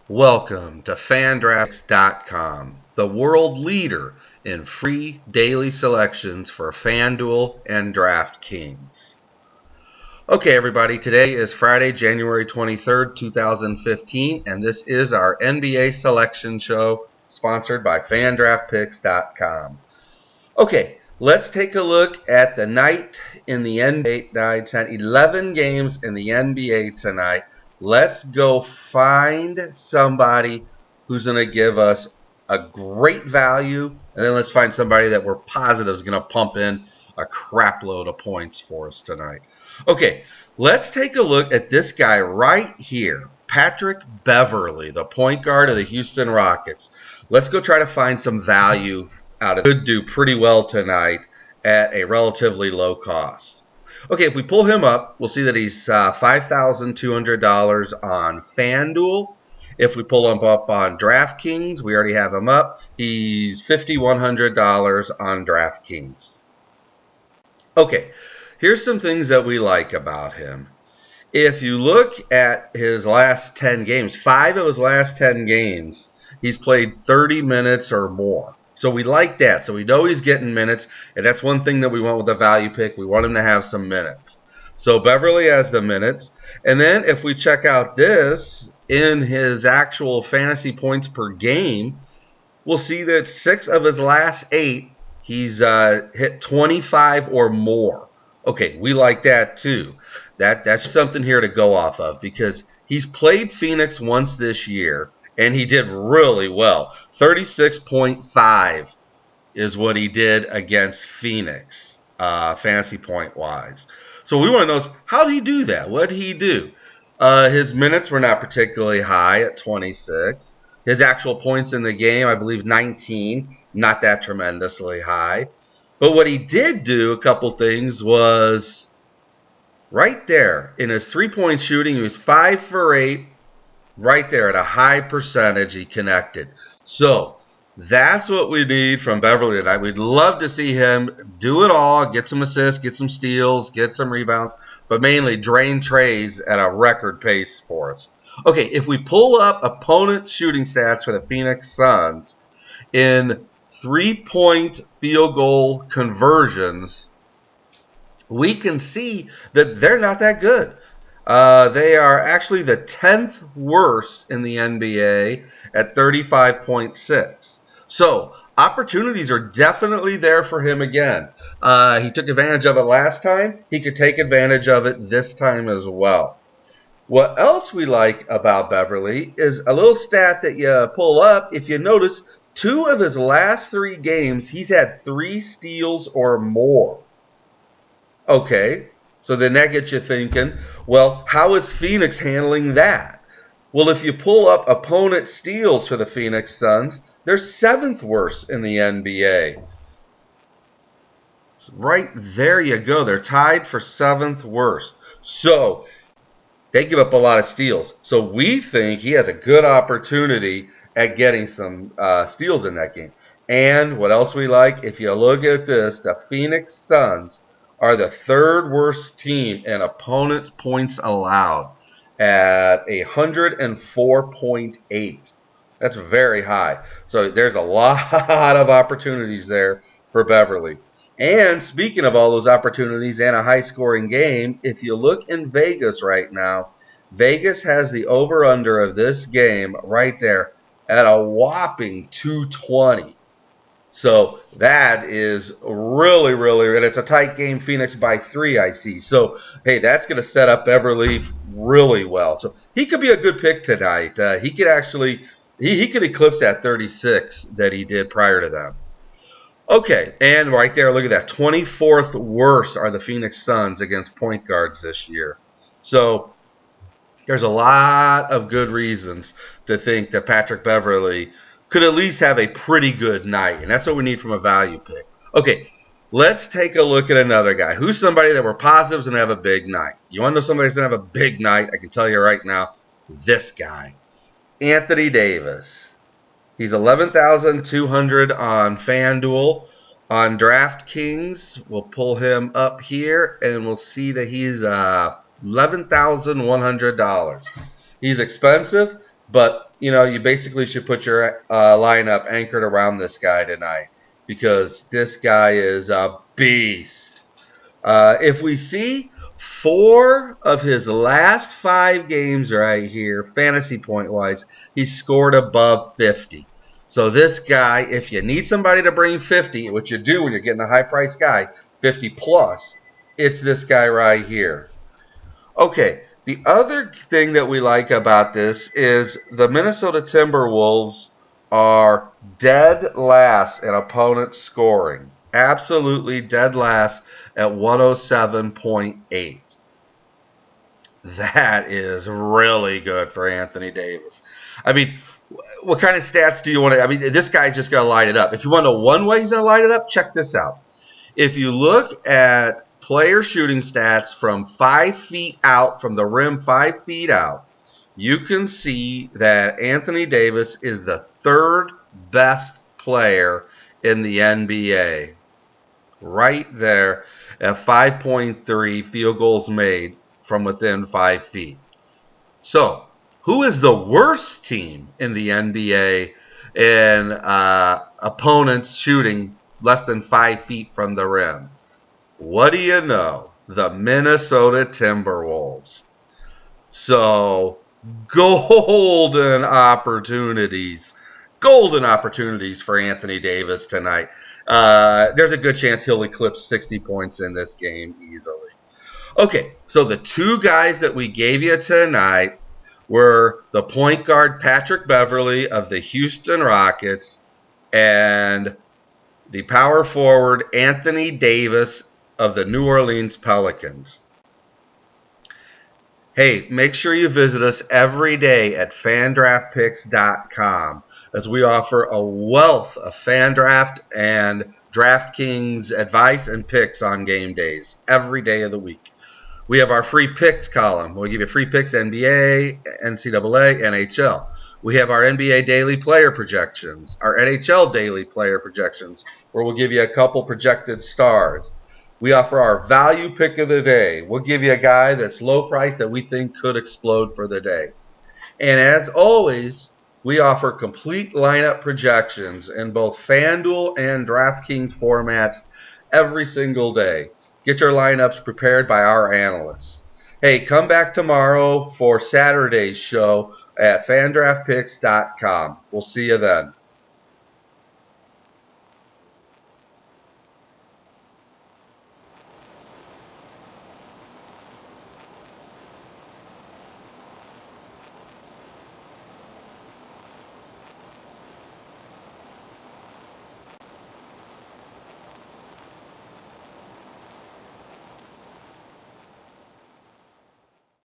Welcome to FanDraftPicks.com, the world leader in free daily selections for FanDuel and DraftKings. Okay, everybody, today is Friday, January 23rd, 2015, and this is our NBA selection show sponsored by FanDraftPicks.com. Okay, let's take a look at the night in the NBA night. 11 games in the NBA tonight. Let's go find somebody who's going to give us a great value, and then let's find somebody that we're positive is going to pump in a crap load of points for us tonight. Okay, let's take a look at this guy right here, Patrick Beverley, the point guard of the Houston Rockets. Let's go try to find some value out of it. Could do pretty well tonight at a relatively low cost. Okay, if we pull him up, we'll see that he's $5,200 on FanDuel. If we pull him up on DraftKings, we already have him up. He's $5,100 on DraftKings. Okay, here's some things that we like about him. If you look at his last 10 games, 5 of his last 10 games, he's played 30 minutes or more. So we like that. So we know he's getting minutes, and that's one thing that we want with a value pick. We want him to have some minutes. So Beverley has the minutes. And then if we check out this in his actual fantasy points per game, we'll see that 6 of his last 8, he's hit 25 or more. Okay, we like that too. That's something here to go off of because he's played Phoenix once this year, and he did really well. 36.5 is what he did against Phoenix, fantasy point-wise. So we want to know, how did he do that? What did he do? His minutes were not particularly high at 26. His actual points in the game, I believe 19, not that tremendously high. But what he did do, a couple things, was right there in his three-point shooting, he was 5 for 8. Right there at a high percentage, he connected. So that's what we need from Beverley tonight. We'd love to see him do it all, get some assists, get some steals, get some rebounds, but mainly drain trays at a record pace for us. Okay, if we pull up opponent shooting stats for the Phoenix Suns in three-point field goal conversions, we can see that they're not that good. They are actually the 10th worst in the NBA at 35.6. So opportunities are definitely there for him again. He took advantage of it last time. He could take advantage of it this time as well. What else we like about Beverley is a little stat that you pull up. If you notice, 2 of his last 3 games, he's had 3 steals or more. Okay. So then that gets you thinking, well, how is Phoenix handling that? Well, if you pull up opponent steals for the Phoenix Suns, they're 7th worst in the NBA. So right there you go. They're tied for 7th worst. So they give up a lot of steals. So we think he has a good opportunity at getting some steals in that game. And what else we like? If you look at this, the Phoenix Suns are the 3rd worst team in opponent points allowed at 104.8. That's very high. So there's a lot of opportunities there for Beverley. And speaking of all those opportunities and a high-scoring game, if you look in Vegas right now, Vegas has the over-under of this game right there at a whopping 220. So that is really, and it's a tight game, Phoenix by 3, I see. So, hey, that's going to set up Beverley really well. So he could be a good pick tonight. He could actually, he could eclipse that 36 that he did prior to that. Okay, and right there, look at that. 24th worst are the Phoenix Suns against point guards this year. So there's a lot of good reasons to think that Patrick Beverley could at least have a pretty good night. And that's what we need from a value pick. Okay, let's take a look at another guy. Who's somebody that we're positive is going to have a big night? You want to know somebody that's going to have a big night? I can tell you right now, this guy, Anthony Davis. He's 11,200 on FanDuel. On DraftKings, we'll pull him up here, and we'll see that he's $11,100. He's expensive, but you basically should put your lineup anchored around this guy tonight because this guy is a beast. If we see 4 of his last 5 games right here, fantasy point wise, he scored above 50. So this guy, if you need somebody to bring 50, which you do when you're getting a high price guy, 50 plus, it's this guy right here. Okay, the other thing that we like about this is the Minnesota Timberwolves are dead last in opponent scoring. Absolutely dead last at 107.8. That is really good for Anthony Davis. I mean, what kind of stats do you want to? I mean, this guy's just going to light it up. If you want to know one way he's going to light it up, check this out. If you look at player shooting stats from 5 feet out, from the rim 5 feet out, you can see that Anthony Davis is the 3rd best player in the NBA. Right there at 5.3 field goals made from within 5 feet. So, who is the worst team in the NBA in opponents shooting less than 5 feet from the rim? What do you know? The Minnesota Timberwolves. So, golden opportunities. Golden opportunities for Anthony Davis tonight. There's a good chance he'll eclipse 60 points in this game easily. Okay, so the 2 guys that we gave you tonight were the point guard Patrick Beverley of the Houston Rockets and the power forward Anthony Davis of the New Orleans Pelicans. Hey, make sure you visit us every day at FanDraftPicks.com as we offer a wealth of FanDraft and DraftKings advice and picks on game days every day of the week. We have our free picks column. We'll give you free picks NBA, NCAA, NHL. We have our NBA daily player projections, our NHL daily player projections, where we'll give you a couple projected stars. We offer our value pick of the day. We'll give you a guy that's low price that we think could explode for the day. And as always, we offer complete lineup projections in both FanDuel and DraftKings formats every single day. Get your lineups prepared by our analysts. Hey, come back tomorrow for Saturday's show at FanDraftPicks.com. We'll see you then.